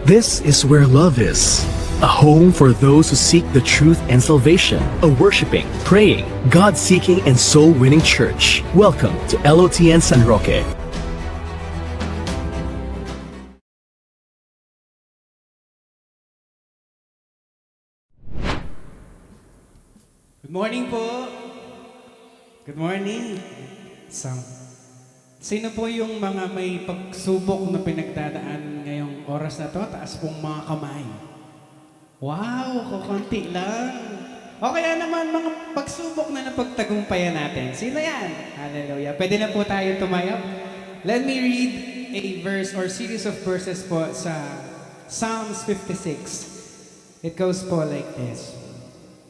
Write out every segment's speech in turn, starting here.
This is where love is. A home for those who seek the truth and salvation. A worshiping, praying, God-seeking, and soul-winning church. Welcome to LOTN San Roque. Good morning po. Good morning. Sino po yung mga may pagsubok na pinagdadaan ngayong oras na to? Taas pong mga kamay. Wow, kukunti lang. O kaya naman mga pagsubok na napagtagumpayan natin. Sino yan? Hallelujah. Pwede na po tayo tumayap. Let me read a verse or series of verses po sa Psalms 56. It goes po like this.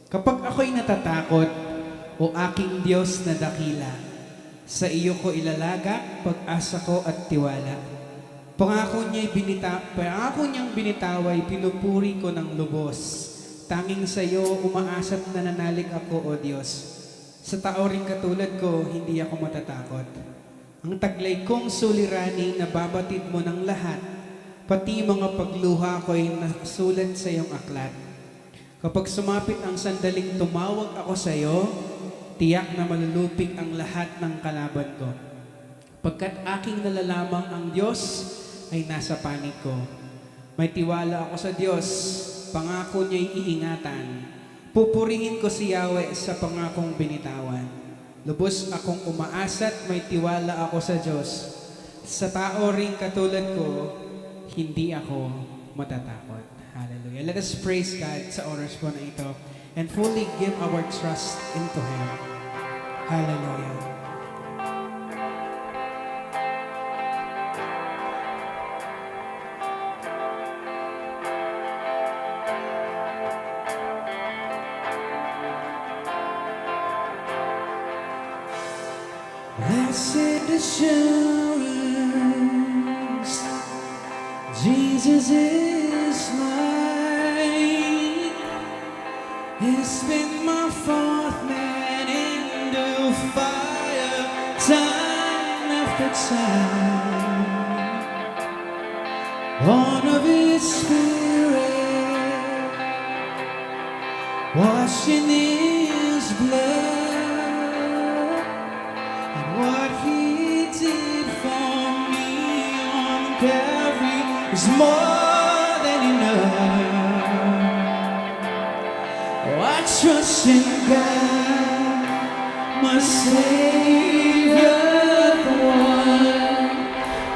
Kapag ako'y natatakot, o aking Diyos na dakila, sa iyo ko ilalaga, pag-asa ko at tiwala. Pangako niyang binitaway, pinupuri ko ng lubos. Tanging sa iyo, umaasa't nananalig ako, O Diyos. Sa tao ring katulad ko, hindi ako matatakot. Ang taglay kong suliraning, nababatid mo ng lahat, pati mga pagluha ko'y nasulat sa iyong aklat. Kapag sumapit ang sandaling tumawag ako sa iyo, tiyak na malulupig ang lahat ng kalaban ko. Pagkat aking nalalamang ang Diyos ay nasa panig ko. May tiwala ako sa Diyos, pangako niya'y iingatan. Pupurihin ko si Yahweh sa pangakong binitawan. Lubos akong umaasa't may tiwala ako sa Diyos. Sa tao ring katulad ko, hindi ako matatakot. Hallelujah. Let us praise God sa oras po na ito and fully give our trust into Him. Hallelujah. Blessed assurance, Jesus is mine. He's been my fourth man in the fire, time after time. Born of His Spirit, washed in His blood, and what He did for me on Calvary is more than enough. I trust in God, my Savior, the one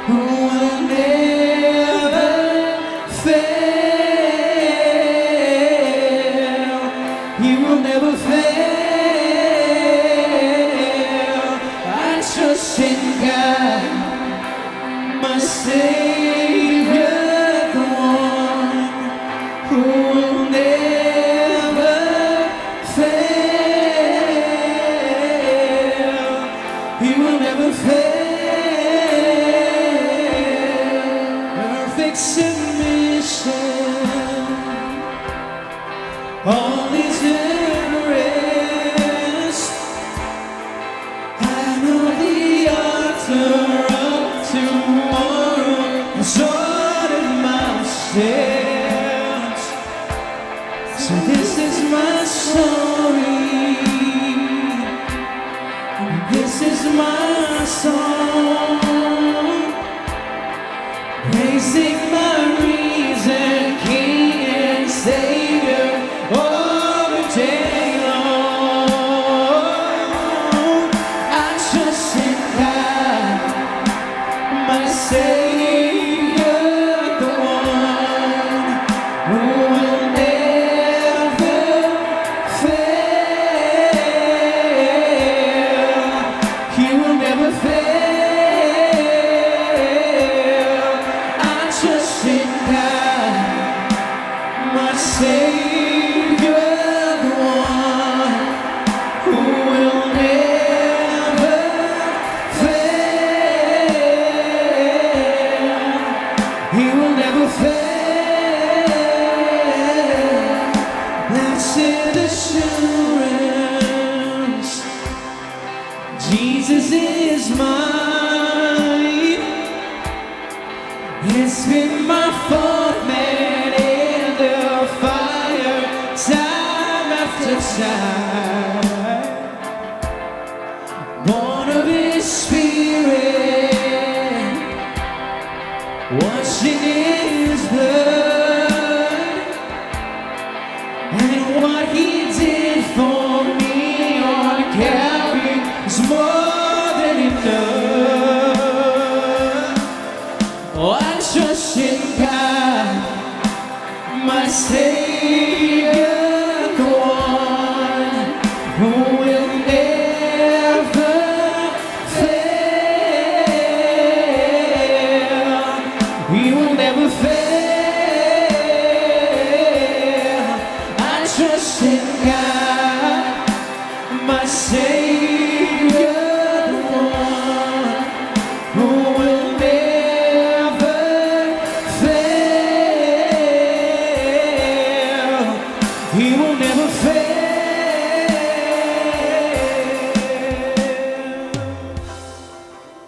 who will never fail. He will never fail. I trust in God, my Savior, the one who will never all is in rest. I know the author of tomorrow has ordered my steps. So this is my story, and this is my song, praising my reason, King and Savior, all the day long. I trust in God, my Savior, the one who will never fail. He will never fail. I trust in God, my Savior, the one who will never fail. He will never fail. Blessed assurance, Jesus is mine. It's been my fault, man. Savior, the one who will never fail. He will never fail. I trust in God, my Savior, the one who will never fail. He will never fail.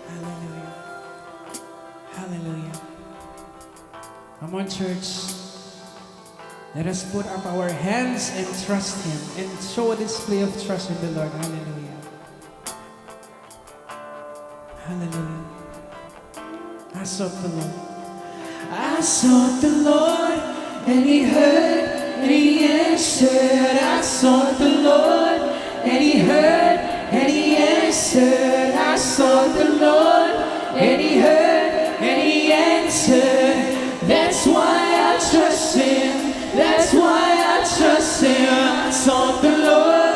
Hallelujah. Hallelujah. Come on, church. Let us put up our hands and trust Him and show a display of trust in the Lord. Hallelujah. Hallelujah. I sought the Lord. I sought the Lord, and He heard, and He answered. I sought the Lord, and He heard, and He answered. I sought the Lord, and He heard, and He answered. That's why I trust Him. That's why I trust Him. I sought the Lord,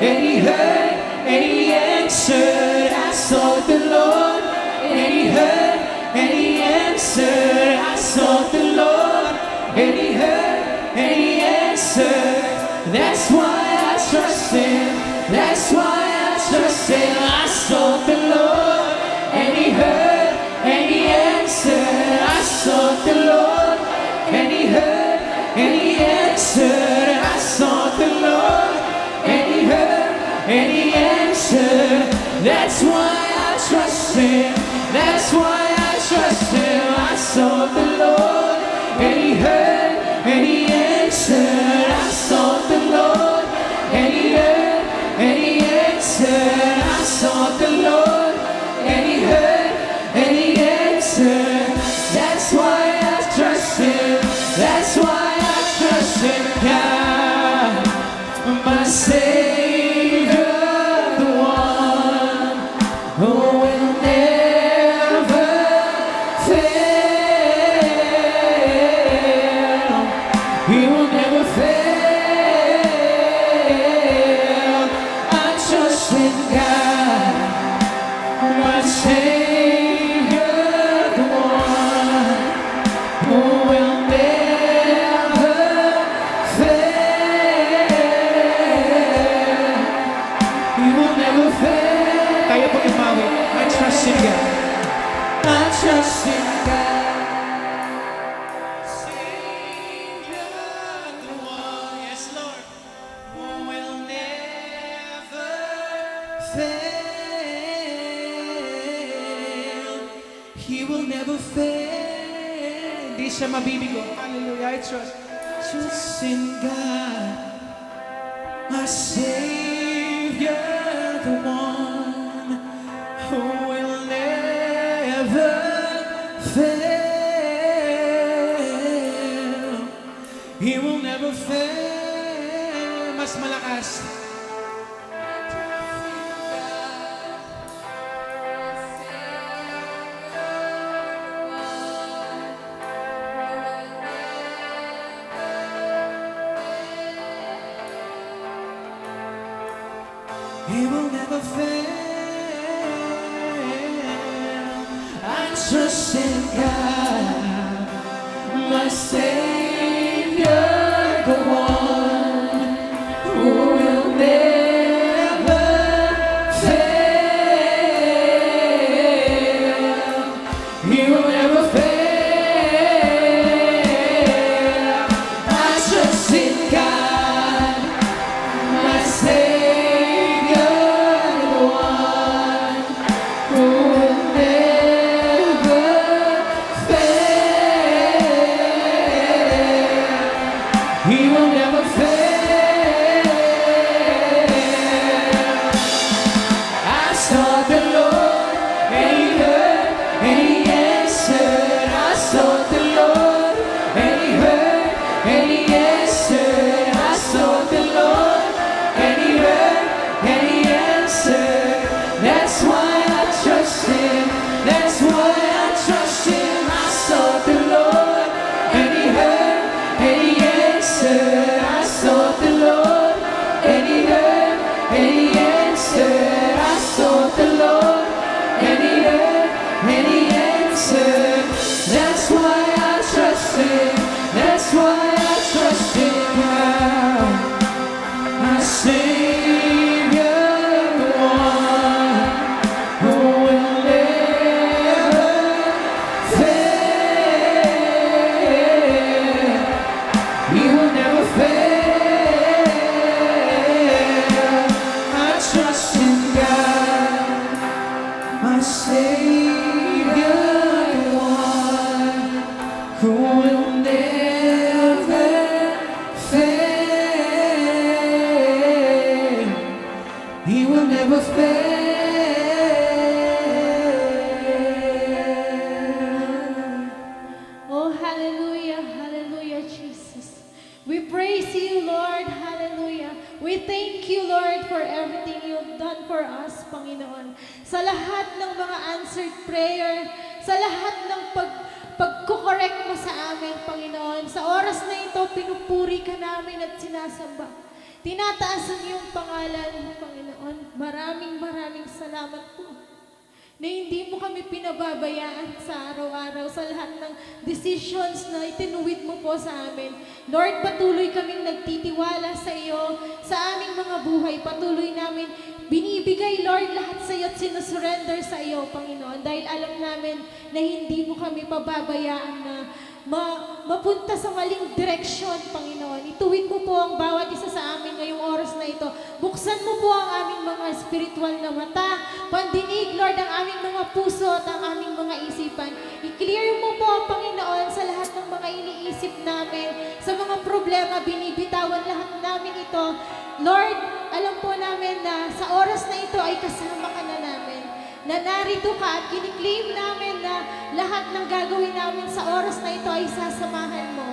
and He heard, and He answered. I sought the Lord, and He heard, and He answered. I sought the Lord, and He heard, and He answered. That's why I trust Him. That's why I trust Him. I sought the Lord, and He heard, and He answered. I sought the Lord, and He heard, and He answered. I sought the Lord, and He heard, and He answered. That's why I trust Him. That's why I trust Him. I sought the Lord, and He heard, and He answered. I sought the Lord, and He heard, and He answered. I sought the Lord, and He heard, and He answered. That's why I trust Him. That's why I trust in God, my Savior, the one who will never fail. He will never fail. I trust in God, my Savior, the one who will never fail. He will never fail. Kaya po imawi. I trust in God. I trust in God. Savior, the one, yes, Lord, who will never fail. He will never fail. Di siya mabibigo. Hallelujah. I trust in God, my Savior, the one who will never fail. He will never fail. Mas malakas. He will never fail. I trust in God, my Savior, the one who will never fail. He will never fail. I trust in God, my Savior. will never fail. He will never fail. Oh, hallelujah, hallelujah, Jesus. We praise you, Lord, hallelujah. We thank you, Lord, for everything you've done for us, Panginoon. Sa lahat ng mga answered prayer, sa lahat ng pagko-correct mo sa amin, Panginoon. Sa oras na ito, pinupuri ka namin at sinasamba. Tinataas ang iyong pangalan, Panginoon. Maraming salamat po na hindi mo kami pinababayaan sa araw-araw, sa lahat ng decisions na itinuwid mo po sa amin. Lord, patuloy kaming nagtitiwala sa iyo, sa aming mga buhay. Patuloy namin binibigay, Lord, lahat sa iyo at sinusurrender sa iyo, Panginoon. Dahil alam namin na hindi mo kami pababayaan na mapunta sa maling direksyon, Panginoon. Ituwid mo po ang bawat isa sa amin ngayong oras na ito. Buksan mo po ang aming mga spiritual na mata, pandinig, Lord, ang aming mga puso at ang aming mga isipan. I-clear mo po, Panginoon, sa lahat ng mga iniisip namin, sa mga problema, binibitawan lahat namin ito. Lord, alam po namin na sa oras na ito ay kasama ka na namin, na narito ka at kiniklaim namin na lahat ng gagawin namin sa oras na ito ay sasamahan mo.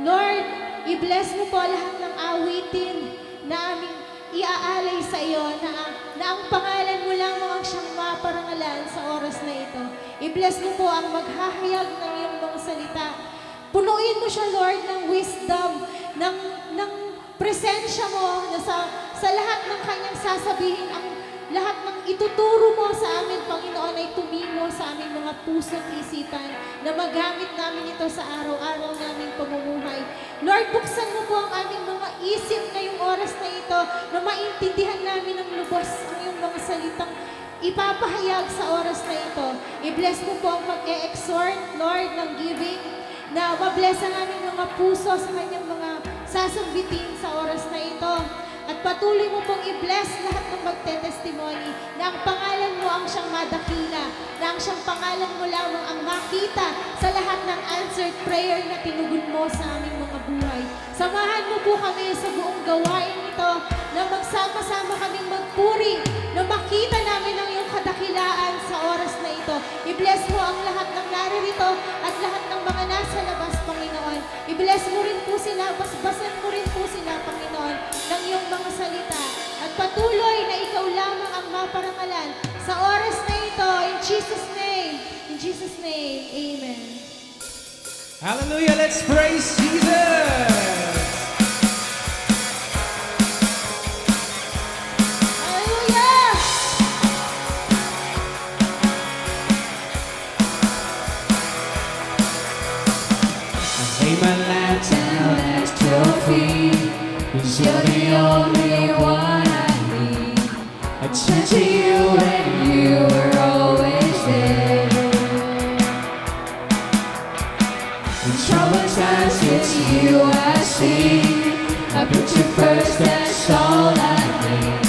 Lord, i-bless mo po lahat ng awitin na aming iaalay sa iyo, na ang pangalan mo lamang ang siyang maparangalan sa oras na ito. I-bless mo po ang maghahayag ng iyong mga salita. Punuin mo siya, Lord, ng wisdom, ng presensya mo na sa lahat ng kanyang sasabihin, ang lahat ng ituturo mo sa amin, Panginoon, ay tumimo sa aming mga puso at isipan na magamit namin ito sa araw-araw naming pamumuhay. Lord, buksan mo po ang aming mga isip ngayong oras na ito na maintindihan namin ng lubos ang iyong mga salitang ipapahayag sa oras na ito. I-bless mo po ang mag-e-exhort, Lord, ng giving, na mabless ang aming mga puso sa kanyang mga sasambitin sa oras na ito. At patuloy mo pong i-bless lahat ng magte-testimony na ang pangalan mo ang siyang madakila, na ang siyang pangalan mo lamang ang makita sa lahat ng answered prayer na tinugon mo sa aming mga buhay. Samahan mo po kami sa buong gawain ito na magsama-sama kaming magpuri, na makita namin ang iyong kadakilaan sa oras na ito. I-bless mo ang lahat ng naririto at lahat ng mga nasa labas, Panginoon. I-bless mo rin po sila, basbasan mo rin po sila, Panginoon, ng iyong mga salita. At patuloy na ikaw lamang ang maparangalan sa oras na ito. In Jesus' name, amen. Hallelujah, let's praise Jesus! Hallelujah! Lay my life down at your feet, 'cause you're the only one I need. I turn to you and you are always there. In troubled times, it's you I see. I put you first, that's all I need.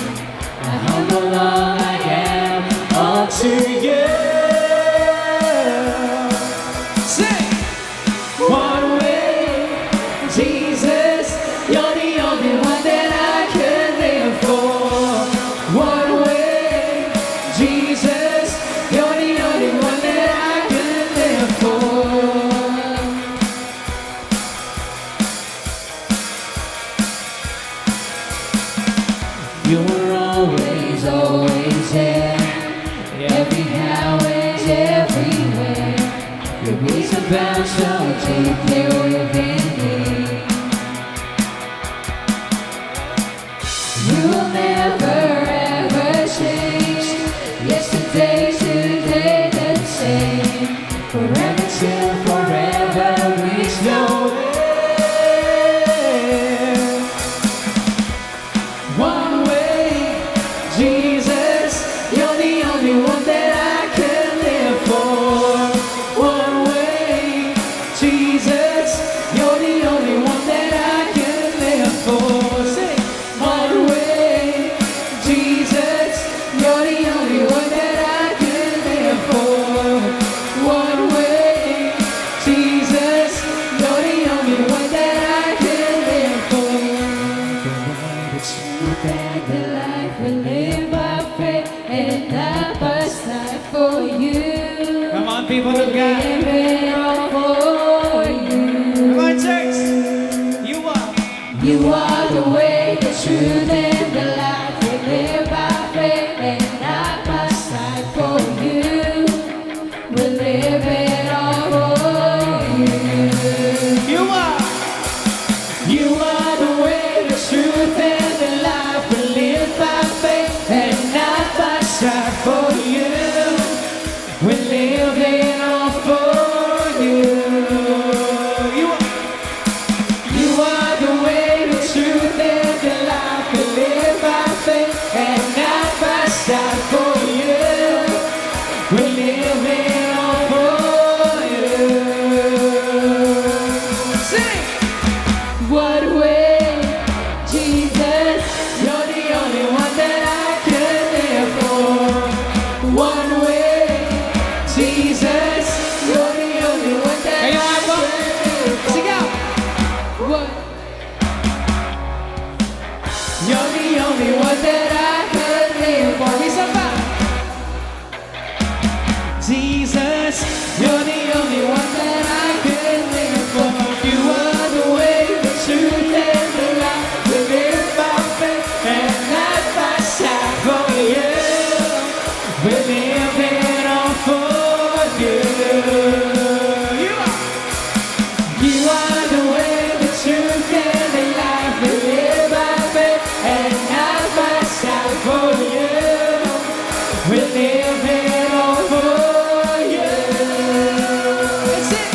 I humble all I am unto you. Sing! One way, Jesus, you're the only one that I could live for. One way, Jesus, you're the only one that I could live for. You were always there, every how and everywhere. Your grace abounds so deeply within me. You will never ever change. Yesterday, today, the same. Forever till forever, reach nowhere. One way, Jesus, you're the only one that I could live for. One way, Jesus. one. You're the only one that I could live for. Isa pa. Jesus, you're the only one that I could live for. You are the way, the truth, and the life. We live by faith and not by sight. For you, we live it all for you. You are the way, the truth, and the life. We live by faith and not by sight. For you, we live it all for you. That's it.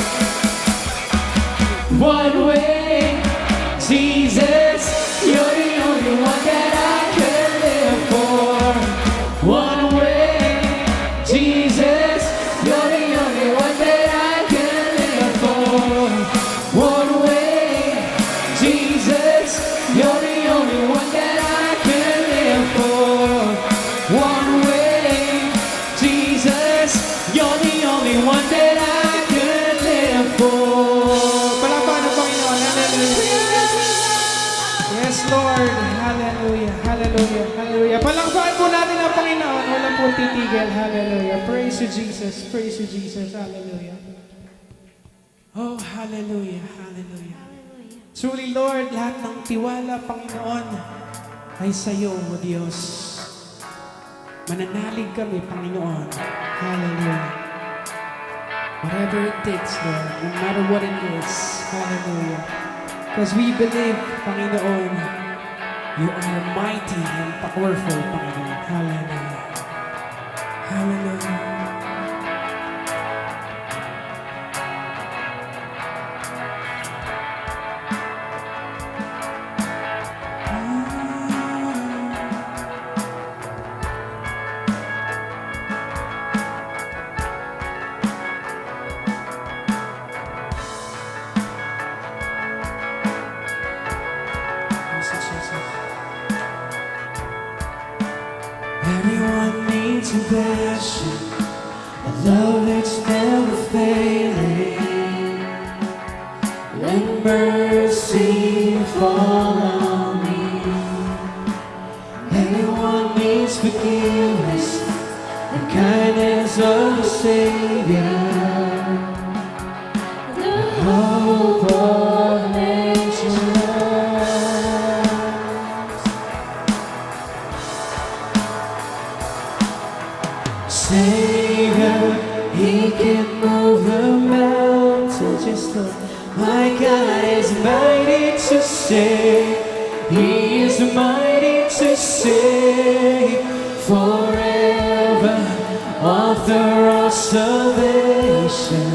One way, Jesus, you're the only one that I could live for. One way, Jesus, you're the only one that I could live for. One way, Jesus, you're the only one that I could live for. One way, Jesus, you're the only one that I could live for. Palakpakan ng Panginoon. Hallelujah. Yes, Lord. Hallelujah. Hallelujah. Hallelujah. Palakpakan po natin ang Panginoon. Walang po titigil. Hallelujah. Praise you, Jesus. Praise you, Jesus. Hallelujah. Oh, hallelujah. Hallelujah. Truly, Lord, lahat ng tiwala, Panginoon, ay sa iyo, O Diyos. Mananalig kami, Panginoon. Hallelujah. Whatever it takes, Lord, no matter what it is. Hallelujah. Because we believe, Panginoon, you are mighty and powerful, Panginoon. Hallelujah. Hallelujah. Everyone needs a passion, a love that's never failing. Let mercy fall on me. Everyone needs forgiveness, the kindness of the Savior. The hope of nations. Savior, He can move the mountains. Just look, my God is mighty to save. He is mighty to save forever. Author of salvation,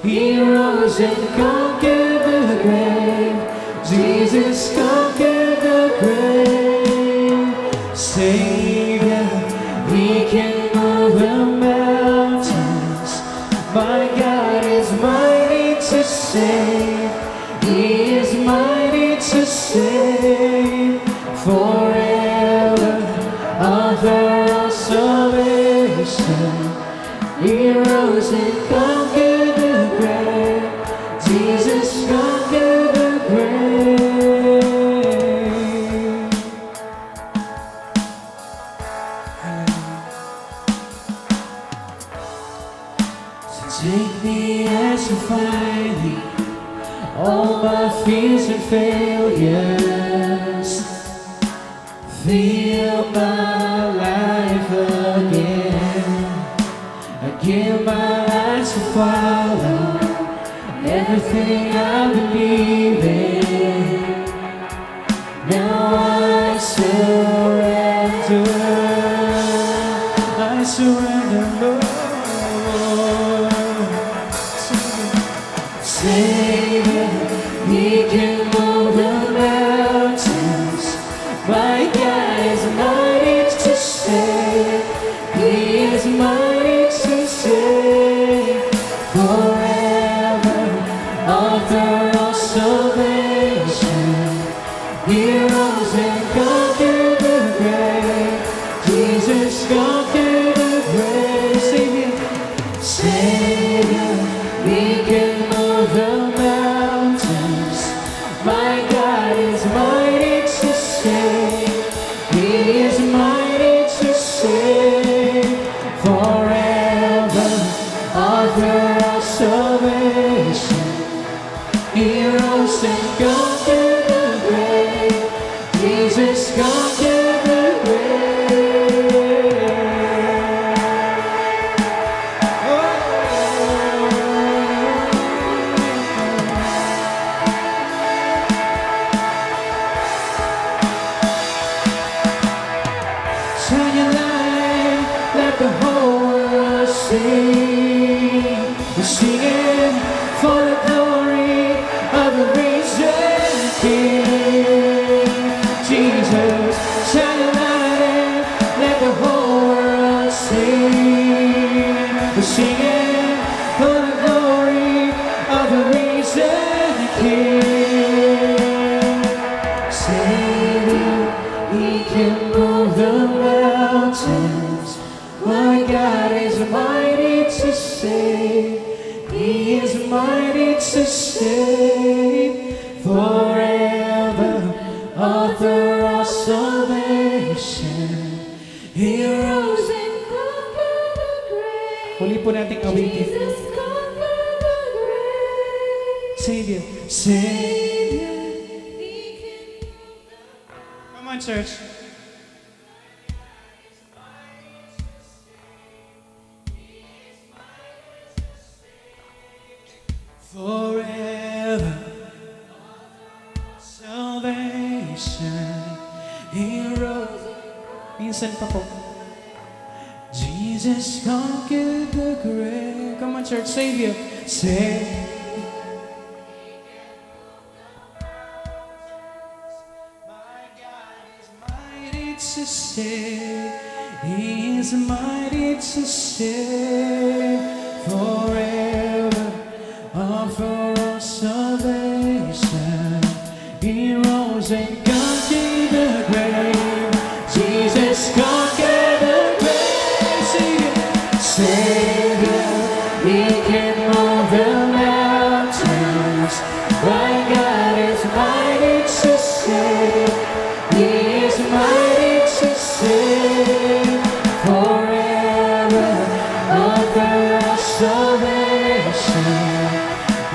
He rose and conquered the grave. Jesus conquered the grave. Savior, He can move the mountains. My God is mighty to save. He is mighty to save forever. Author of salvation, He rose and conquered the grave. Jesus conquered the grave. So take me as you find me, all my fears and failures. Feel my life again. I give my life to follow everything I believe in. Now I surrender. I surrender, Lord. Savior, He can move the mountains. My God is mighty to save. He is mighty to save forever. Author of salvation, He rose and conquered the grave. Jesus conquered the grave. Savior, Savior, He can move the mountains. He rose and conquered the grave. Jesus conquered the grave. Shine your light, let the whole world see. We're singing for the glory of the risen King. Jesus, shine your light and let the whole world see. We're singing for the glory of the risen King. Savior, He can move the mountains. My God is mighty to save. He is mighty to save. Forever, author of salvation. He rose and conquered the grave. Huli po nating awitin. Jesus conquered the grave. Savior. Savior, He can move the Come on, church. Forever, salvation, He rose. Minsan pa po. Jesus conquered the grave. Come on, church. Savior. Savior. My God is mighty to save. He is mighty to save. Forever, offer of salvation. He rose and conquered the grave. Jesus conquered the grave. Savior, He can move the mountains. My God is mighty to save. He is mighty to save. Forever, author of salvation.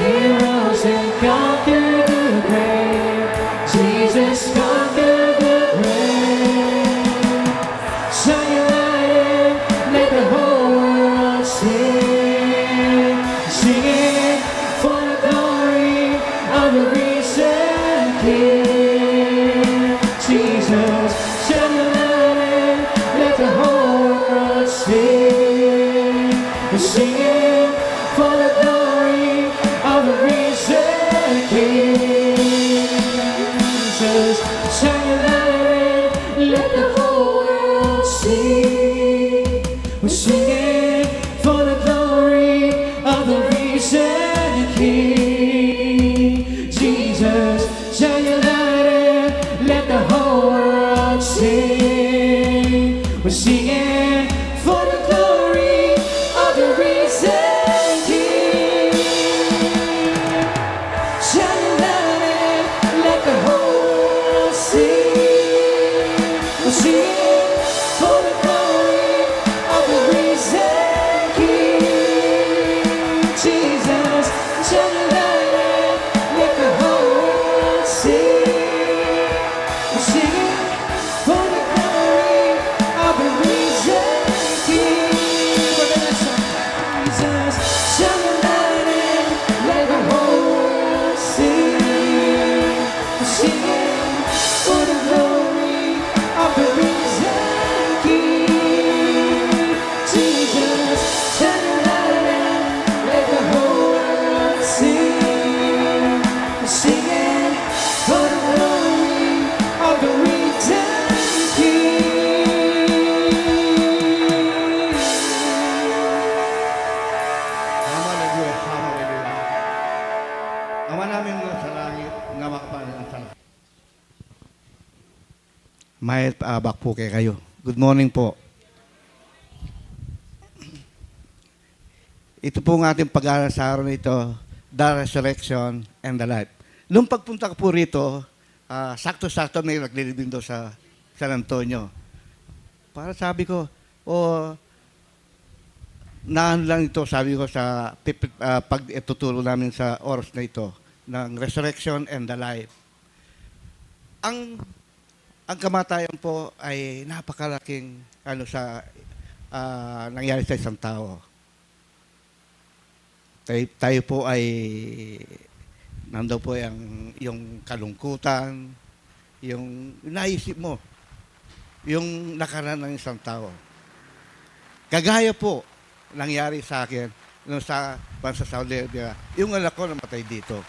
He rose and conquered the grave. Jesus conquered the grave. Shine your light and let the whole world sing. Singing for the glory of the risen King. Jesus, shine your light and let the whole world sing. Singing for the glory of the risen King. Jesus, shine your light and let the whole world see. We're singing for the glory of the risen King. Jesus, shine your light and let the whole world see. We're singing for the glory of the risen King. Shine your light and let the whole world see. We're singing for the glory of the risen King. Jesus, shine your light and let the whole world see. We're singing for the glory of the risen King. Jesus, shine your light and let the whole world see. We're singing for the glory of the risen King. Jesus, shine your light and let the whole world see. We're singing for the glory of the risen King. Hallelujah, hallelujah. Ama namin na sa langit, na makapangalan sa langit. May abak po kayo. Good morning po. Ito po ang ating pag-aaral sa araw nito, the resurrection and the life. Nung pagpunta ko po rito, sakto-sakto may naglilibing doon sa San Antonio. Para sabi ko, naan lang ito, sabi ko sa pag-ituturo namin sa oras na ito, ng resurrection and the life. Ang kamatayan po ay napakalaking nangyari sa isang tao. Tayo po ay nandaw po yung kalungkutan, yung naisip mo, yung nakaraan ng isang tao. Kagaya po nangyari sa akin nung sa Saudi Arabia, yung anak ko namatay dito.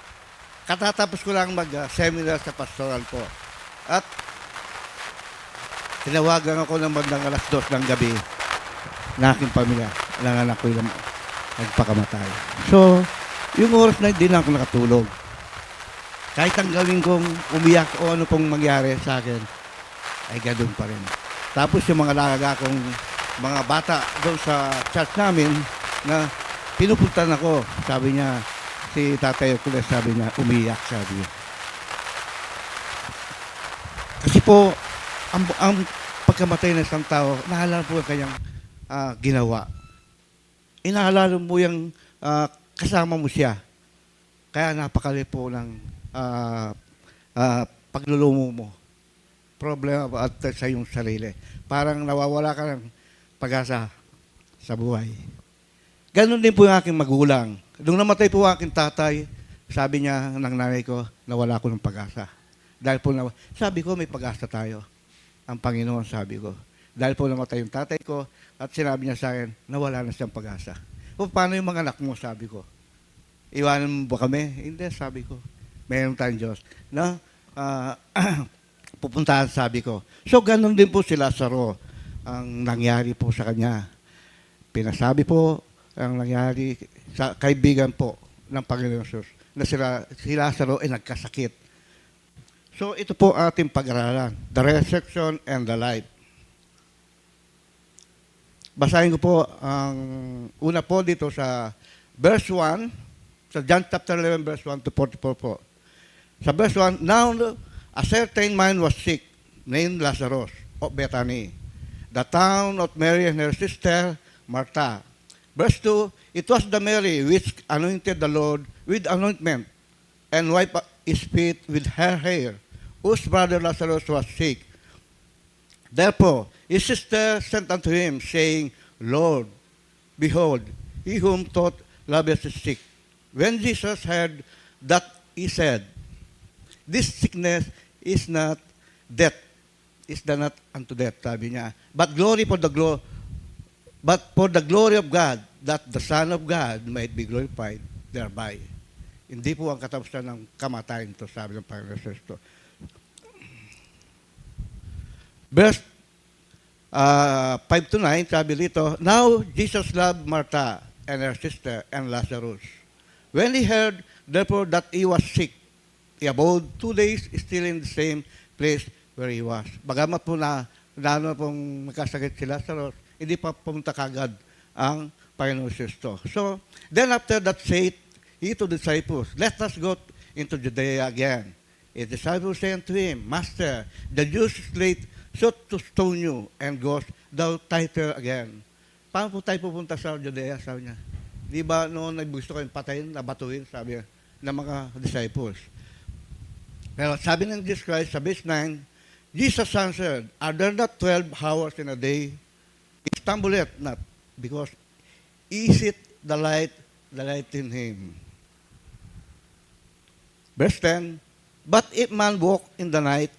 Katatapos ko lang mag-seminar sa pastoral po. At tinawagan ako ng bandang 2:00 ng gabi na aking pamilya, ng anak ko yung nagpakamatay. So, yung oras na hindi na ako nakatulog. Kahit ang gawin kong umiyak o ano pong mangyari sa akin, ay ganoon pa rin. Tapos yung mga lalaga kong mga bata doon sa church namin na pinupuntan ako, sabi niya, si Tatay Hercules, sabi niya, umiyak, sabi niya. Kasi po, ang pagkamatay ng isang tao, naalala po ang kanyang ginawa. Inaalala mo yung kasama mo siya. Kaya napakali po ng paglulumo mo. Problema at sa iyong sarili. Parang nawawala ka ng pag-asa sa buhay. Ganon din po yung aking magulang. Nung namatay po ang aking tatay, sabi niya ng nanay ko, nawala ko ng pag-asa. Dahil po, sabi ko, may pag-asa tayo. Ang Panginoon, sabi ko. Dahil po namatay yung tatay ko, at sinabi niya sa akin, nawala na siyang pag-asa. O paano yung mga anak mo, sabi ko. Iwanan mo ba kami? Hindi, sabi ko. Mayroon tayong Diyos. Na, pupuntahan, sabi ko. So, ganun din po si Lazaro ang nangyari po sa kanya. Pinasabi po ang nangyari sa kaibigan po ng Panginoon Jesus na si Lazaro ay nagkasakit. So, ito po ating pag-aralan. The resurrection and the life. Basahin ko po ang una po dito sa verse 1, sa John chapter 11, verse 1 to 44 po. Sa verse 1, now a certain man was sick, named Lazarus of Bethany, the town of Mary and her sister Martha. Verse 2, it was the Mary which anointed the Lord with anointment and wiped his feet with her hair, whose brother Lazarus was sick. Therefore, his sister sent unto him, saying, Lord, behold, he whom thou lovest is sick. When Jesus heard that, he said, this sickness is not death, is not unto death, sabi niya. But for the glory of God, that the Son of God might be glorified thereby. Hindi po ang katapusan ng kamatayan ito, sabi ng Panginoon Kristo. Verse 5 to 9, sabi dito, now Jesus loved Martha and her sister and Lazarus. When he heard, therefore, that he was sick, he abode 2 days still in the same place where he was. Bagamat po na pong magkasakit si Lazarus, hindi pa pumunta kagad ang Panginoon Kristo. So, then after that said he to the disciples, let us go into Judea again. His disciples said to him, Master, the Jews late sought to stone you, and goes thou thither again. Paano po tayo pupunta sa Judea? Sabi niya. Di ba noon gusto kayong patayin, nabatuin, sabi niya, ng mga disciples. Pero sabi ng Jesus Christ, sa verse 9, Jesus answered, are there not 12 hours in a day? He stumbleth not, because is it the light in him. Verse 10, but if man walk in the night,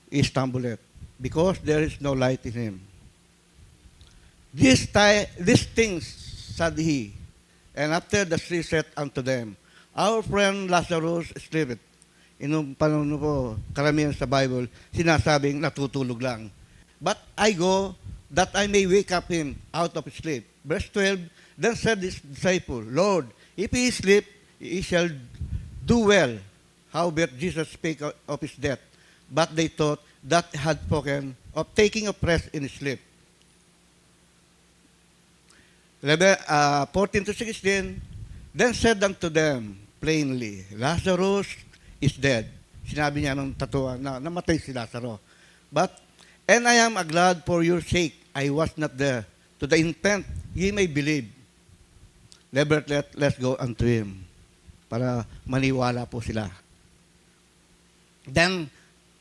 he stumbleth, because there is no light in him. These things said he, and after the three said unto them, our friend Lazarus sleepeth. Inong panahon po, karamihan sa Bible, sinasabing natutulog lang. But I go, that I may wake up him out of his sleep. Verse 12, then said his disciple, Lord, if he sleep, he shall do well. Howbeit Jesus spake of his death, but they thought that he had spoken of taking a rest in his sleep. 14 to 16, then said unto them plainly, Lazarus is dead. Sinabi niya ng tatuan na namatay si Lazaro. And I am glad for your sake, I was not there, to the intent ye may believe. Nevertheless, let's go unto him. para maniwala po sila. Then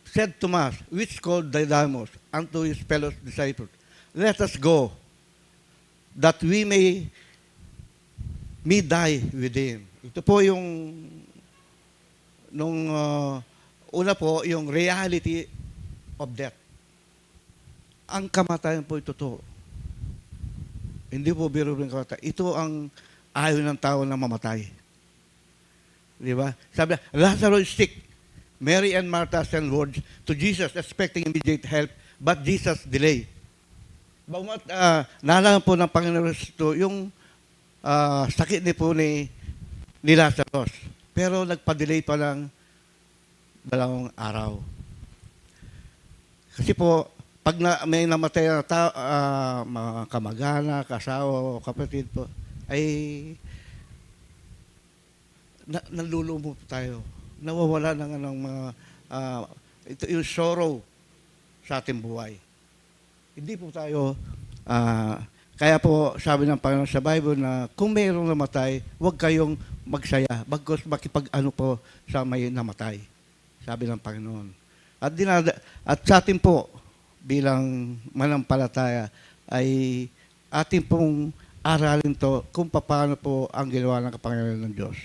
said Thomas, which called Didymus, unto his fellow disciples, let us go, that we may die with him. Ito po yung una po, yung reality of death. Ang kamatayan po ito to. Hindi po biro ng kamatayan. Ito ang ayaw ng tao na mamatay. Di ba? Sabi, Lazarus is sick. Mary and Martha sent word to Jesus expecting immediate help, but Jesus delayed. Bagamat nalaman po ng Panginoon ito yung sakit ni Lazarus. Pero nagpa-delay pa lang 2 araw. Kasi po, pag may namatay na mga kamag-anak, asawa, kapatid po, ay nalulumot tayo. Nawawala ng mga ito yung sorrow sa ating buhay. Hindi po tayo kaya po sabi ng Panginoon sa Bible na kung mayroong namatay, huwag kayong magsaya bagkus makipag-ano po sa may namatay. Sabi ng Panginoon. At sa atin po bilang manampalataya ay atin pong aralin to kung paano po ang ginawa ng kapangyarihan ng Diyos.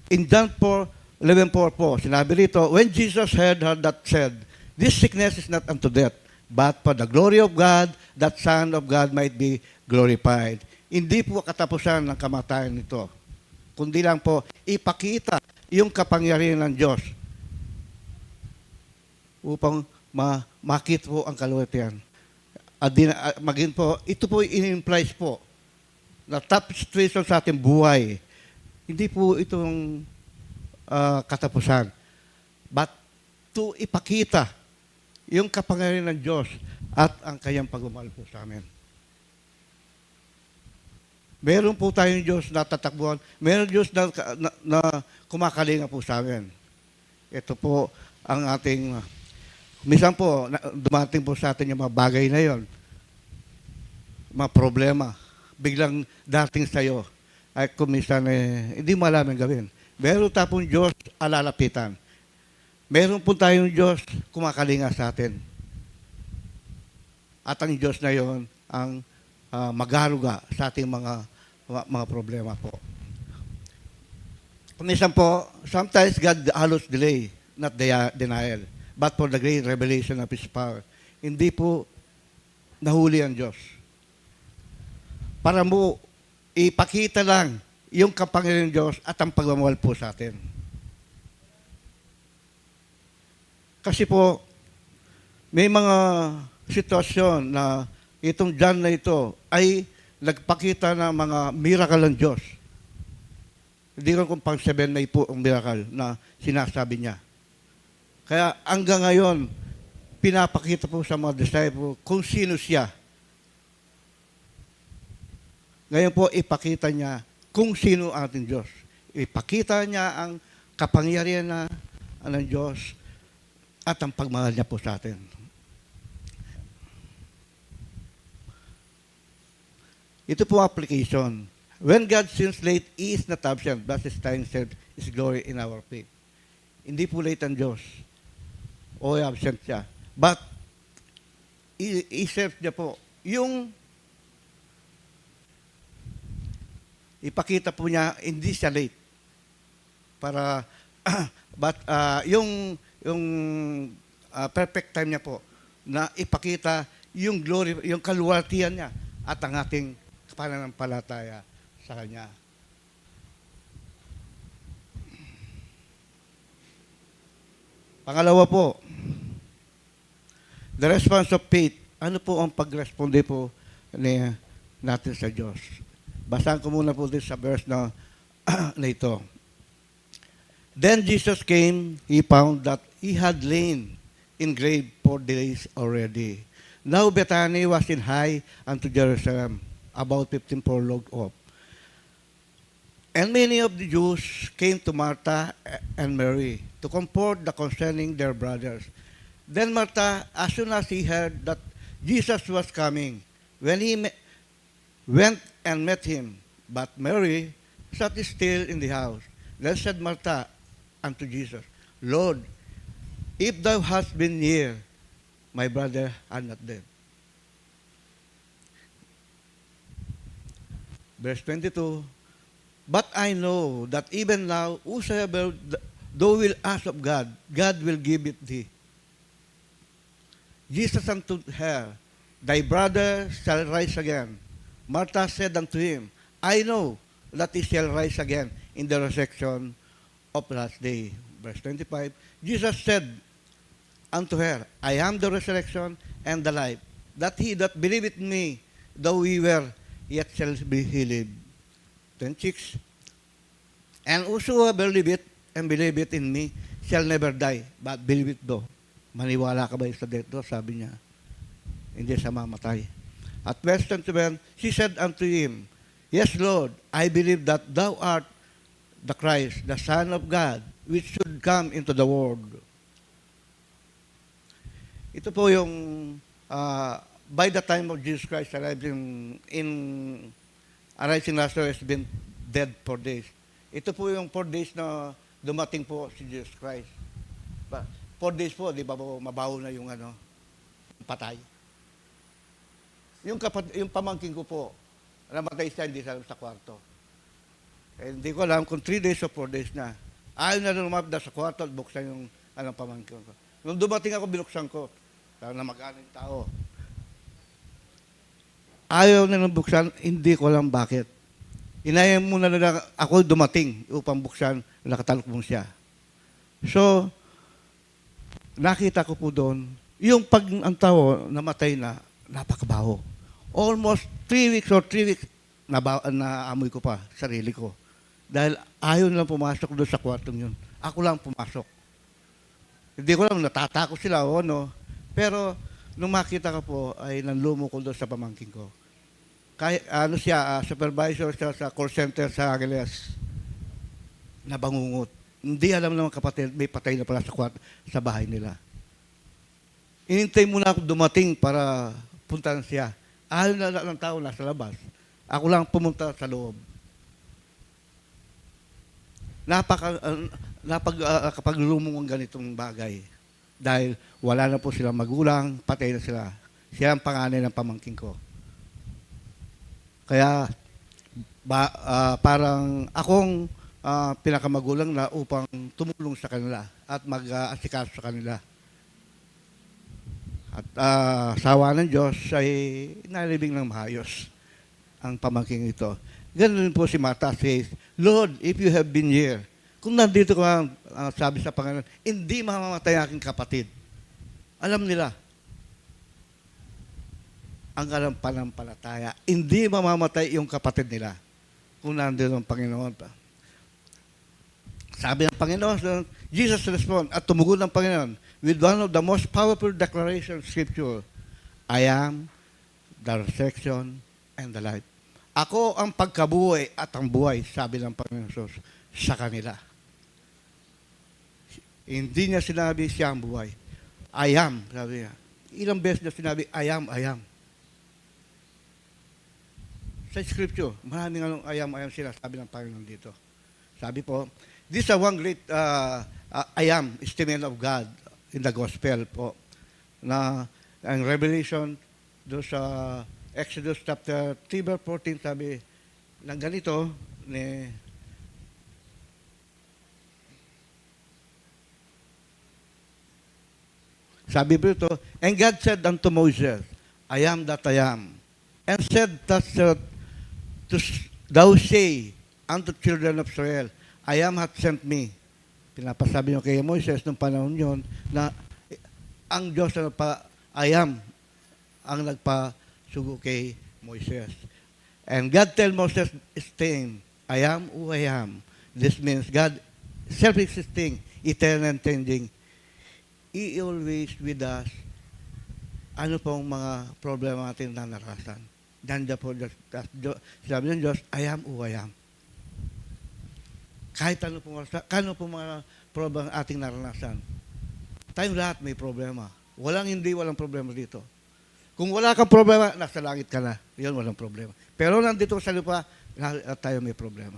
In John 4:11 po, sinabi rito, when Jesus heard her that said, this sickness is not unto death, but for the glory of God, that Son of God might be glorified. Hindi po katapusan ng kamatayan nito, kundi lang po ipakita yung kapangyarihan ng Diyos upang makita po ang kaluwalhatian. At maging po, ito po in-implies po na top situation sa ating buhay. Hindi po itong katapusan. But to ipakita yung kapangyarihan ng Diyos at ang kanyang pagmamahal po sa amin. Meron po tayong Diyos na tatakbuhan. Meron Diyos na kumakalinga po sa amin. Ito po ang ating, minsan po, dumating po sa atin yung mga bagay na yon, mga problema, biglang dating sa'yo. Ay kung minsan hindi mo alam ang gawin. Meron tapong Diyos alalapitan. Meron po tayong Diyos kumakalinga sa atin. At ang Diyos na yon ang magharuga sa ating mga problema po. Minsan po, sometimes God allows delay, not denial, but for the great revelation of His power. Hindi po nahuli ang Diyos. Para mo ipakita lang yung kapangyarihan ng Diyos at ang pagmamahal po sa atin. Kasi po, may mga sitwasyon na itong John na ito ay nagpakita ng mga miracle ng Diyos. Hindi ko kung pang 7 may po ang miracle na sinasabi niya. Kaya hanggang ngayon, pinapakita po sa mga disciples kung sino siya. Ngayon po, ipakita niya kung sino ating Diyos. Ipakita niya ang kapangyarihan ng Diyos at ang pagmahal niya po sa atin. Ito po application. When God seems late, He is not absent. Thus Stein said, His glory in our faith. Hindi po late ang Diyos. O absent siya. But, i-serve niya po yung ipakita po niya, hindi siya late. Para, yung perfect time niya po, na ipakita yung glory, yung kaluwalhatian niya at ang ating pananampalataya sa Kanya. Pangalawa po, the response of faith. Ano po ang pagresponde po natin sa Diyos? Basahan ko muna po din sa verse na ito. Then Jesus came, He found that He had lain in grave 4 days already. Now Bethany was in high unto Jerusalem, about 15 furlongs off. And many of the Jews came to Martha and Mary to comfort the concerning their brothers. Then Martha, as soon as he heard that Jesus was coming, when he went and met him, But Mary sat still in the house. Then said Martha unto Jesus, Lord, if thou hadst been near, my brother had not dead. Verse 22, but I know that even now, whosoever thou will ask of God, God will give it thee. Jesus unto her, thy brother shall rise again. Martha said unto him, I know that he shall rise again in the resurrection of last day. Verse 25, Jesus said unto her, I am the resurrection and the life. That he that believeth me, though he were, yet shall be healed. 26, and whosoever liveth and believeth in me shall never die, but believeth thou. Maniwala ka ba sa dito? Sabi niya, hindi siya mamatay. At verse 27, she said unto him, Yes, Lord, I believe that thou art the Christ, the Son of God, which should come into the world. Ito po yung by the time of Jesus Christ arrived arrived in Lazarus has been dead 4 days. Ito po yung 4 days na dumating po si Jesus Christ. 4 days po, di ba po, mabaho na yung patay. Yung pamangkin ko po, namatay siya, hindi siya sa kwarto. Eh, hindi ko alam kung 3 days o 4 days na. Ayaw na lumabda sa kwarto at buksan yung pamangkin ko. Nung dumating ako, binuksan ko. Na mag-ano yung tao. Ayaw na nang buksan, hindi ko alam bakit. Inayang muna na ako dumating upang buksan, nakatalok siya. So, nakita ko po doon, yung pag ang tao namatay na, napakabaho. Almost 3 weeks naamoy ko pa sarili ko. Dahil ayaw nilang pumasok doon sa kwartong yun. Ako lang pumasok. Hindi ko lang natatakot sila o ano. Pero nung makita ko po ay nanlumo ko doon sa pamangkin ko. Supervisor siya sa call center sa Angeles. Nabangungot. Hindi alam ng kapatid, may patay na pala sa bahay nila. Inintay muna ako dumating para puntahan siya. Ayaw na ng tao nasa labas. Ako lang pumunta sa loob. Kapag lumong ang ganitong bagay. Dahil wala na po silang magulang, patay na sila. Siya ang panganay ng pamangkin ko. Kaya, parang akong pinakamagulang na upang tumulong sa kanila at mag-asikaso sa kanila. At sawa ng Diyos ay nalibing ng maayos ang pamangkin ito. Ganun po si Martha says, Lord, if you have been here, kung nandito ka, sabi sa Panginoon, hindi mamamatay aking kapatid. Alam nila, ang pananampalataya, hindi mamamatay yung kapatid nila kung nandito ang Panginoon. Sabi ng Panginoon, Jesus respond at tumugon ng Panginoon with one of the most powerful declarations of Scripture, I am the resurrection and the life. Ako ang pagkabuhay at ang buhay, sabi ng Panginoon Jesus sa kanila. Hindi niya sinabi siya ang buhay. I am, sabi niya. Ilang beses niya sinabi, I am, I am. Sa Scripture, maraming I am sila, sabi ng Panginoon dito. Sabi po, this is one great I am statement of God in the Gospel po. Na ang Revelation do sa Exodus chapter 3 verse 14 sabi ng ganito ni sabi po ito, and God said unto Moses, I am that I am. And said that thou say unto children of Israel, I am hath sent me. Pinapasabi niyo kay Moises nung panahon yun na ang Diyos na I am ang nagpasugo kay Moises. And God tell Moses, staying, I am who I am. This means God, self-existing, eternal and changing. He always with us. Ano pong mga problema natin na narasan. Nandiyan po, sabi ng Diyos, I am who I am. Kahit ano pong mga problema ating naranasan. Tayong lahat may problema. Walang problema dito. Kung wala kang problema, nasa langit ka na. Yun, walang problema. Pero nandito sa lupa, Lahat tayo may problema.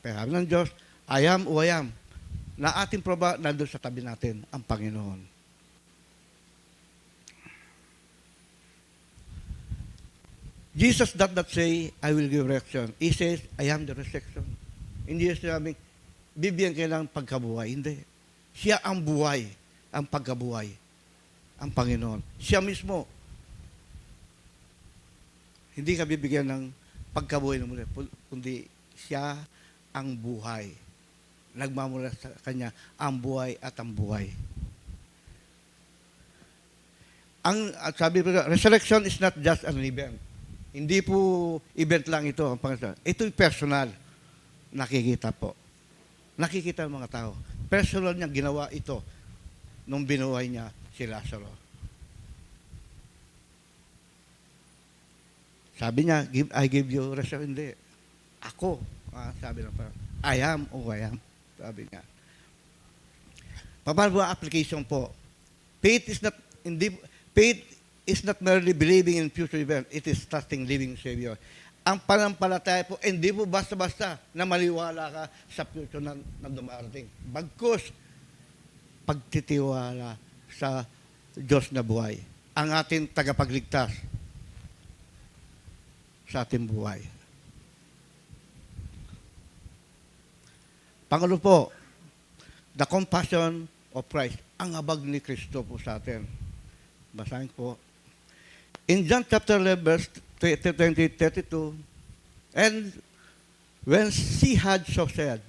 Pero sabi ng Diyos, I am who I am. Na ating proba, nandun sa tabi natin, ang Panginoon. Jesus does not say, I will give resurrection. He says, I am the resurrection. Hindi siya sinabing, bibigyan kayo ng pagkabuhay. Hindi. Siya ang buhay, ang pagkabuhay, ang Panginoon. Siya mismo. Hindi ka bibigyan ng pagkabuhay ng muli, kundi siya ang buhay. Nagmamula sa kanya ang buhay at ang buhay. At sabi ko, resurrection is not just an event. Hindi po event lang ito ang Panginoon. Ito'y personal. Nakikita po. Nakikita ng mga tao. Personal niya ginawa ito nung binuhay niya si Lazaro. Sabi niya, I give you resurrection. Hindi. Ako. Sabi lang parang, I am who I am. Sabi niya. Paano po ang application po? Faith is not merely believing in future event. It is trusting living Savior. Ang panampalataya po, hindi po basta-basta na maliwala ka sa future na dumarating. Bagkus, pagtitiwala sa Diyos na buhay. Ang ating tagapagligtas sa ating buhay. Pangalo po, the compassion of Christ, ang habag ni Kristo po sa atin. Basahin po. In John chapter 11, verse 32, and when she had so said,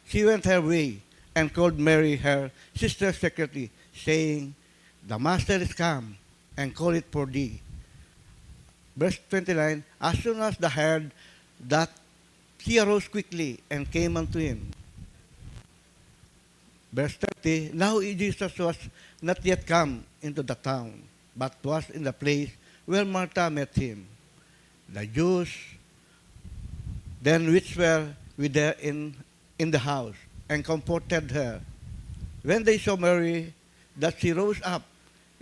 she went her way and called Mary her sister secretly, saying, the Master is come, and call it for thee. Verse 29, as soon as the heard that, she arose quickly and came unto him. Verse 30, now Jesus was not yet come into the town, but was in the place where Martha met him. The Jews then which were with her in the house, and comforted her. When they saw Mary, that she rose up,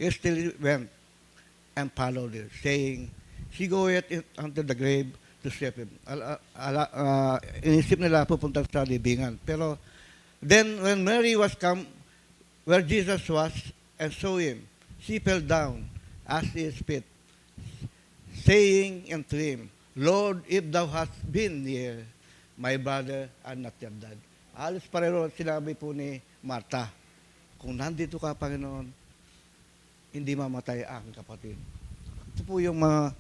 still went and followed her, saying, she goeth unto the grave to sleep him. Inisip nila pupunta sa libingan. Pero then when Mary was come where Jesus was and saw him, she fell down at his feet, saying unto him, Lord, if thou hast been near, my brother are not yet dead. Alos pareho sinabi po ni Martha, kung nandito ka, Panginoon, hindi mamatay ang kapatid. Ito po yung mga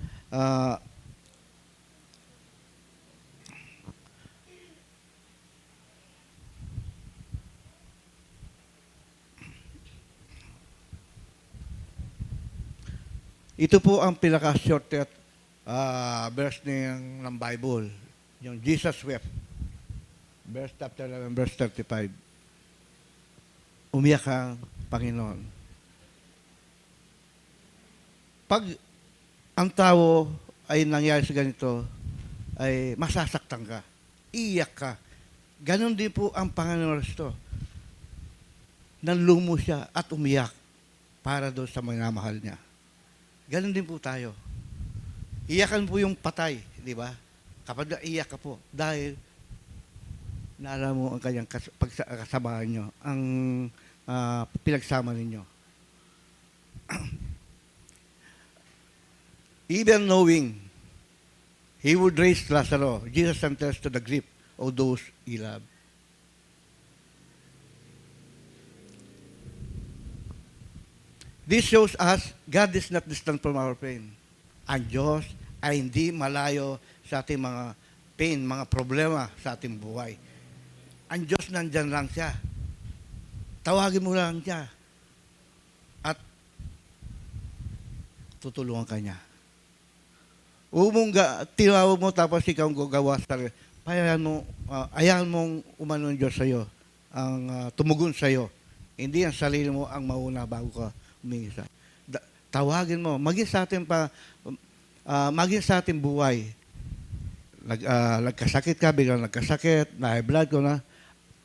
ito po ang pinaka-shortcut verse ng Bible. Yung Jesus wept. Verse chapter 11, verse 35. Umiyak ang Panginoon. Pag ang tao ay nangyari sa ganito, ay masasaktan ka. Iyak ka. Ganon din po ang Panginoon Kristo. Nanlumo siya at umiyak para doon sa mga mahal niya. Ganon din po tayo. Iyakan po yung patay, di ba? Kapag iyak ka po, dahil naalala mo ang kanyang kasamahan nyo, ang pinagsama ninyo. Even knowing he would raise Lazarus, Jesus enters to the grip of those he loved. This shows us God is not distant from our pain. Ang Diyos ay hindi malayo sa ating mga pain, mga problema sa ating buhay. Ang Diyos nandyan lang siya. Tawagin mo lang siya. At tutulungan ka niya. Tinawag mo tapos ikaw ang gagawa sa sarili. Ayahan mong umano ng Diyos sa'yo, ang tumugon sa'yo. Hindi ang sarili mo ang mauna bago ka umingisa. Tawagin mo, maging sa ating buhay. Nagkasakit ka, biglang nagkasakit, na-high blood ko na.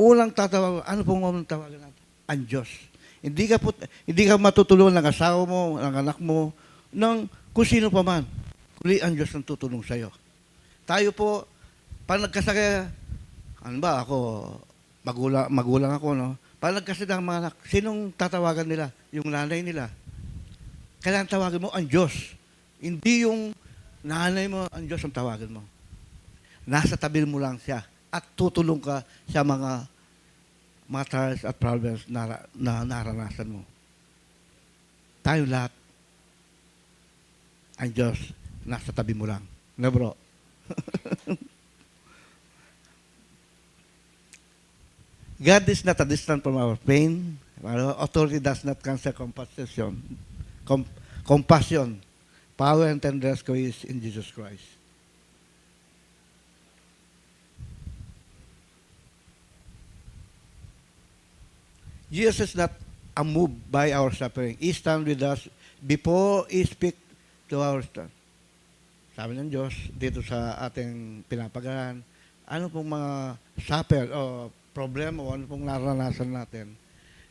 Unang tatawag, ano pong unang tawagan natin? Ang Diyos. Hindi ka matutulungan ng asawa mo, ng anak mo, ng kung sino pa man. Kundi ang Diyos ang tutulong sa'yo. Tayo po, Pag nagkasakit, ano ba, ako, magulang ako, no? Pag nagkasakit ang mga anak, sinong tatawagan nila? Yung nanay nila. Kailangan tawagan mo ang Diyos. Hindi yung nanay mo, ang Diyos ang tawagan mo. Nasa tabi mo lang siya at tutulong ka sa mga trials at problems na naranasan mo. Tayo lahat, ang Diyos, nasa tabi mo lang. Na bro? God is not a distant from our pain. Authority does not cancel compassion. Compassion, power and tenderness is in Jesus Christ. Jesus is not unmoved by our suffering. He stands with us before He speaks to our stand. Sabi ng Diyos, dito sa ating pinapagalan, ano pong mga suffer o problema o ano pong naranasan natin,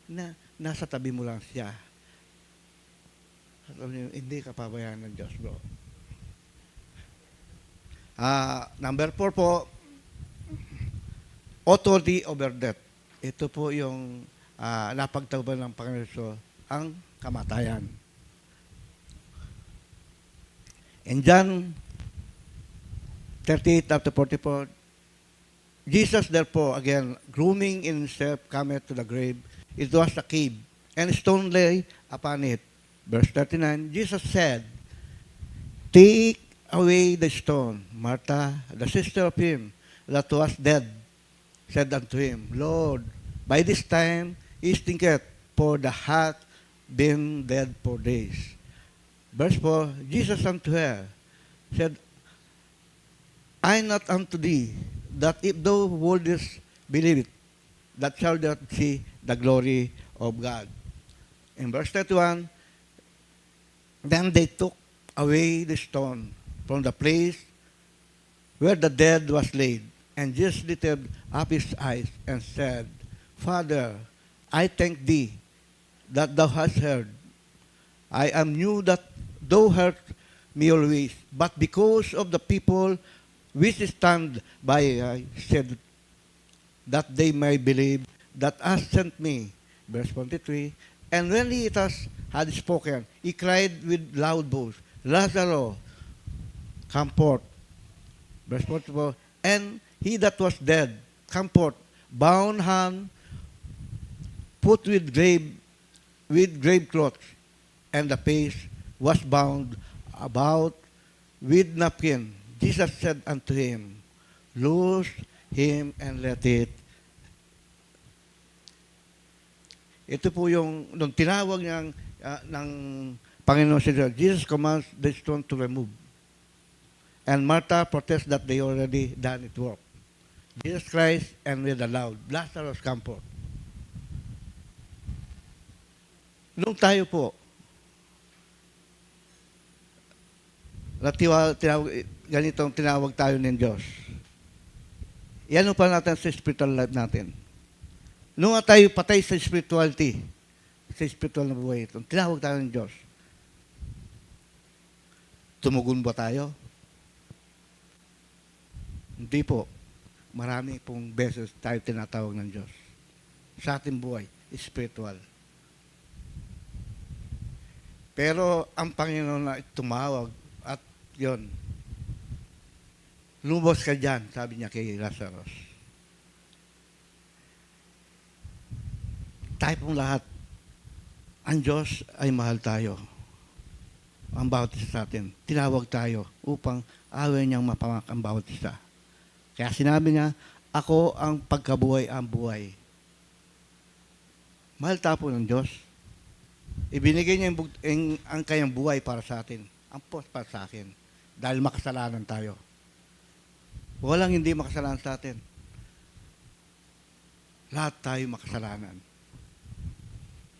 na nasa tabi mo lang siya. Hindi ka pabayaan ng Diyos, bro. Number 4 po, authority over death. Ito po yung napagtaguban ng Panginoon Hesus, ang kamatayan. In John 38 up to 44, Jesus therefore, again, grooming in himself, cometh to the grave. It was a cave, and a stone lay upon it. Verse 39, Jesus said, take away the stone. Martha, the sister of him that was dead, said unto him, Lord, by this time he stinketh, for the hath been dead 4 days. Verse 4, Jesus unto her said, I not unto thee, that if thou wouldest believe it, that shalt thou see the glory of God. In verse 31, then they took away the stone from the place where the dead was laid. And Jesus lifted up his eyes and said, Father, I thank thee that thou hast heard. I am knew that thou heard me always, but because of the people which stand by, I said that they may believe that hast sent me. Verse 23, and when he thus had spoken, he cried with loud voice, Lazarus, come forth. Verse 44, and he that was dead, come forth, bound hand, put with grave clothes, and the face was bound about with napkin. Jesus said unto him, loose him and let it. Ito po yung, nung tinawag ng Panginoon si Jesus commands the stone to remove. And Martha protests that they already done it work. Jesus Christ and read aloud, Lazarus, come forth. Nung tayo po, ganitong tinawag tayo ng Diyos, yan pa natin sa spiritual life natin. Nung tayo patay sa spirituality, sa spiritual na buhay ito, tinawag tayo ng Diyos. Tumugon ba tayo? Hindi po. Marami pong beses tayo tinatawag ng Diyos. Sa ating buhay, spiritual. Pero ang Panginoon na tumawag at yon, lumabas ka dyan, sabi niya kay Lazarus. Tayo pong lahat, ang Diyos ay mahal tayo. Ang bawat isa sa atin. Tinawag tayo upang awin niyang mapamak ang bawat isa. Kaya sinabi niya, ako ang pagkabuhay ang buhay. Mahal tayo po ng Diyos. Ibinigay niya ang kanyang buhay para sa atin. Ang post para sa akin. Dahil makasalanan tayo. Walang hindi makasalanan sa atin. Lahat tayo makasalanan.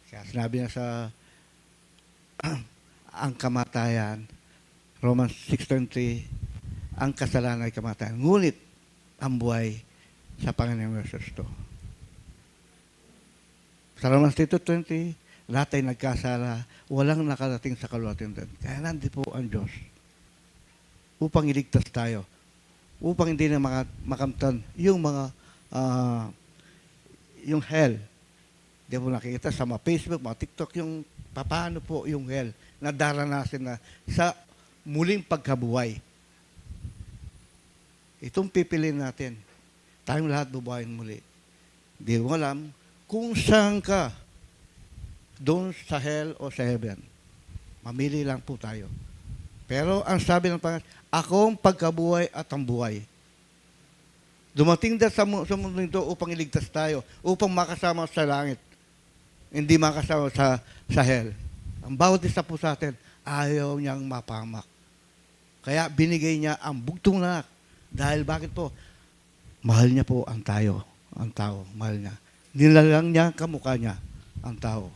Kaya sinabi niya sa ang kamatayan, Romans 6:23, ang kasalanan ay kamatayan. Ngunit ang buhay sa Panginoong Hesus to. Sa Romans 8:20, lahat ay nagkasala, walang nakarating sa kalwatan. Kaya nandito po ang Diyos upang iligtas tayo. upang hindi na makamtan yung mga yung hell. Di po nakikita sa mga Facebook, mga TikTok, yung paano po yung hell na daranasin na sa muling pagkabuhay. Itong pipiliin natin. Tayong lahat bubuhayin muli. Di mo alam kung saan ka, doon sa hell o sa heaven. Mamili lang po tayo. Pero ang sabi ng Panginoon, akong pagkabuhay at ang buhay. Dumating din sa mundo nito upang iligtas tayo, upang makasama sa langit. Hindi makasama sa hell. Ang bawat isa po sa atin, ayaw niyang mapahamak. Kaya binigay niya ang bugtong na. Dahil bakit po? Mahal niya po ang tao, mahal niya. Nilalang niya kamukha niya, ang tao.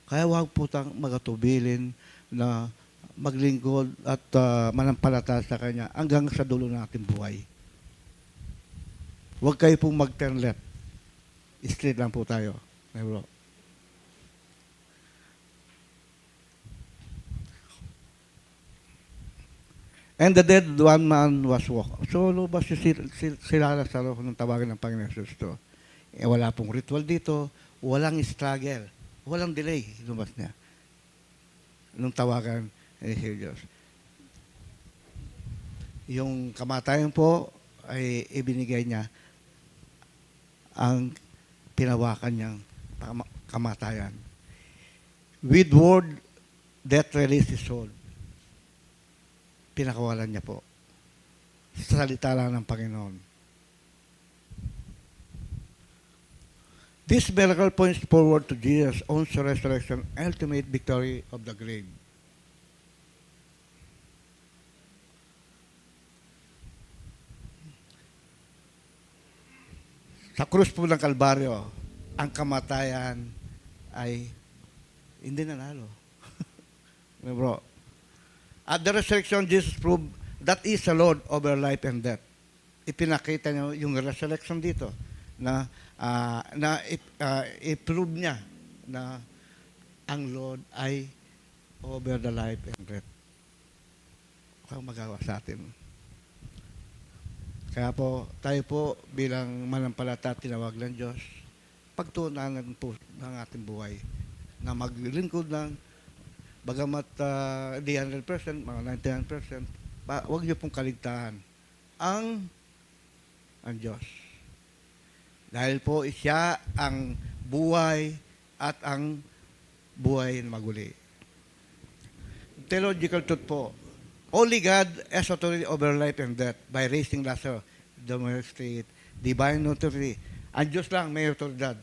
Kaya huwag po tayong magatubilin na maglingkod at manampalataya sa Kanya hanggang sa dulo ng ating buhay. Huwag kayo pong mag-turn left. Straight lang po tayo. Bro. And the dead one man was walk. So, lumabas si Lazaro nung tawagan ng Panginoon Jesus to. Wala pong ritual dito, walang struggle, walang delay. Lumabas niya. Nung tawagan ni Jesus. Yung kamatayan po ay ibinigay niya ang pinawakan niyang kamatayan. With word, death released his soul. Pinakawalan niya po. Salita lang ng Panginoon. This miracle points forward to Jesus' own resurrection, ultimate victory of the grave. Sa krus po ng Kalbaryo, ang kamatayan ay hindi nanalo. Bro. At the resurrection, Jesus proved that is the Lord over life and death. Ipinakita niya yung resurrection dito na i-prove niya na ang Lord ay over the life and death. Huwag magawa sa atin. Kaya po, tayo po bilang manampalataya tinawag ng Diyos, pagtuunan po ng ating buhay na maglingkod ng bagamat di 100%, mga 99%, huwag niyo pong kaligtaan ang Diyos. Dahil po siya ang buhay at ang buhay na maguli. Theological truth po, only God has authority over life and death by raising Lazarus, demonstrate divine authority. Ang Diyos lang may autoridad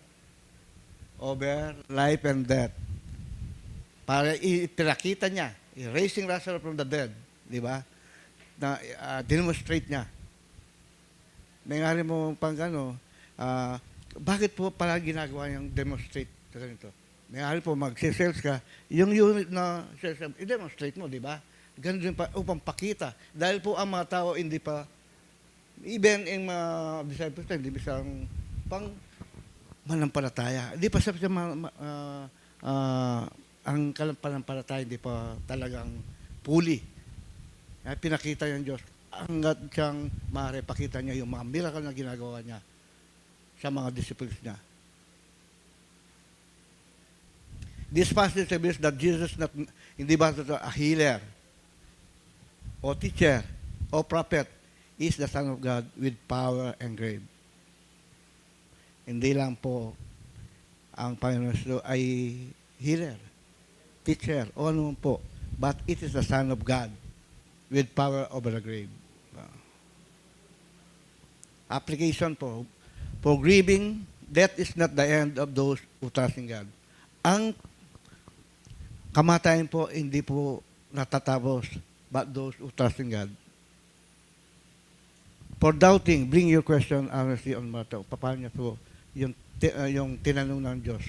over life and death. Para ipinakita niya, raising Lazarus from the dead, di ba? Na demonstrate niya. May nga rin mo pang bakit po pala ginagawa niyang demonstrate sa ganito? May nga rin po mag-sales ka, yung unit na sales, i-demonstrate mo, di ba? Ganun din pa, upang pakita. Dahil po ang mga tao hindi pa, even in mga disciples, hindi bisang pang manampalataya. Hindi pa sabi siya ang panampalataya hindi pa talagang puli. Pinakita yung Diyos. Hanggat siyang maaari pakita niya yung mga miracle na ginagawa niya sa mga disciples niya. This passage reveals that Jesus hindi ba ito a healer o teacher o prophet is the Son of God with power and grace. Hindi lang po ang Panginoon ay healer, teacher, o ano po. But it is the Son of God with power over the grave. Application po. For grieving, death is not the end of those who trust in God. Ang kamatayan po, hindi po natatapos, but those who trust in God. For doubting, bring your question honestly on matter. Paano niya po yung tinanong ng Diyos?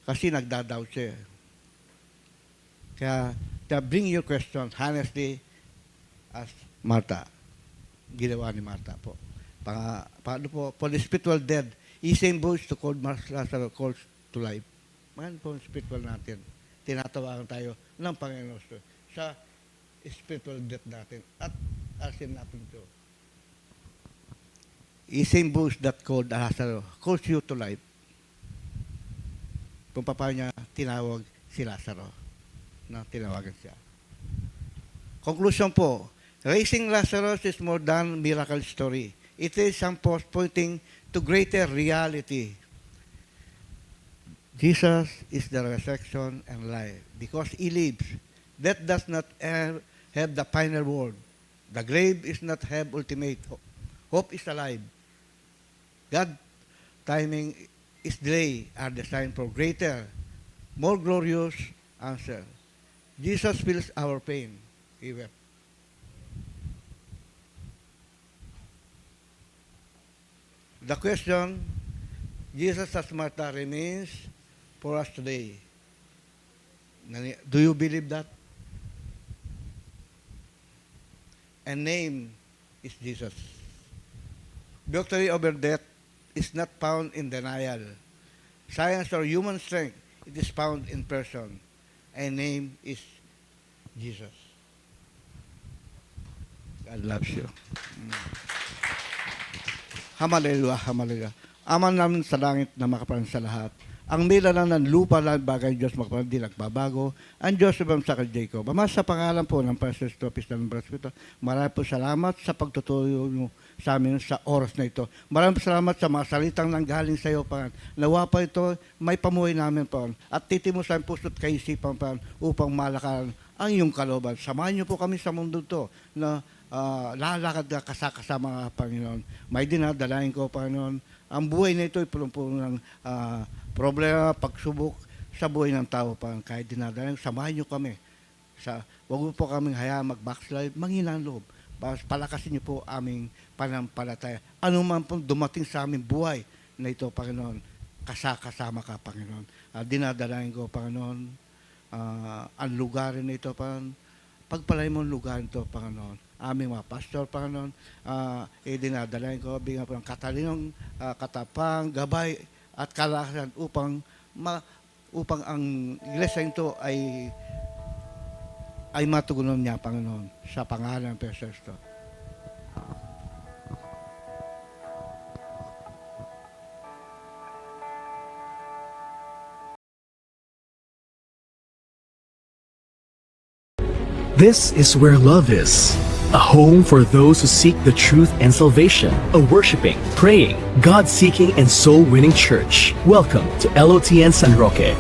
Kasi nagda-doubt siya. Kaya bring your question honestly as Martha. Ginawa ni Martha po. Paano po? For the spiritual dead, he same voice to call Lazarus calls to life. Mga po ang spiritual natin. Tinatawagan tayo ng Panginoon. Sa spiritual death natin at asin natin ito. Same bush that called Lazarus calls you to life. Kung paano niya tinawag si Lazarus na tinawagan siya. Conclusion po, raising Lazarus is more than miracle story. It is some pointing to greater reality. Jesus is the resurrection and life. Because He lives, death does not have the final word. The grave is not have ultimate. Hope is alive. God timing is delay are designed for greater, more glorious answer. Jesus feels our pain. He wept. The question Jesus as Martha remains for us today. Do you believe that? And name is Jesus. Victory over death is not found in denial. Science or human strength, it is found in person. And name is Jesus. God loves you. Hallelujah, hallelujah. Ama namin sa langit na makaparan sa lahat. Ang nilalang ng lupa lang bagay Diyos makaparan di nagbabago. Ang Diyos ibang sa kay Jacob. Ama sa pangalan po ng Pastor Stopis ng Braswito, marami po salamat sa pagtutuloy mo sa amin sa oras na ito. Maraming salamat sa mga salitang nanggaling sa iyo, Panginoon. Nawa pa ito, may pamuhay namin, Panginoon. At titimo sa puso't kaisipan, Panginoon, upang malakaran ang iyong kalooban. Samahan niyo po kami sa mundo ito na lalakad na kasama, Panginoon. May dinadalain ko, Panginoon. Ang buhay na ito ay puno-puno ng problema, pagsubok sa buhay ng tao, Panginoon. Kahit dinadalain, samahan niyo kami. Huwag mo po kaming hayaan mag-backslide, manghinang loob. Palakasin niyo po aming panampalataya. Ano man po dumating sa aming buhay na ito, Panginoon, kasama ka, Panginoon. Dinadalain ko, Panginoon, ang lugar na ito, Panginoon. Pagpalay mo ang lugar nito, Panginoon. Aming mga pastor, Panginoon, dinadalain ko, bigyan po ng katalinong, katapang, gabay, at kalakasan upang ang iglesia ito ay matugunan niya, Panginoon, sa pangalan ng Kristo. This is where love is. A home for those who seek the truth and salvation. A worshiping, praying, God-seeking, and soul-winning church. Welcome to LOTN San Roque.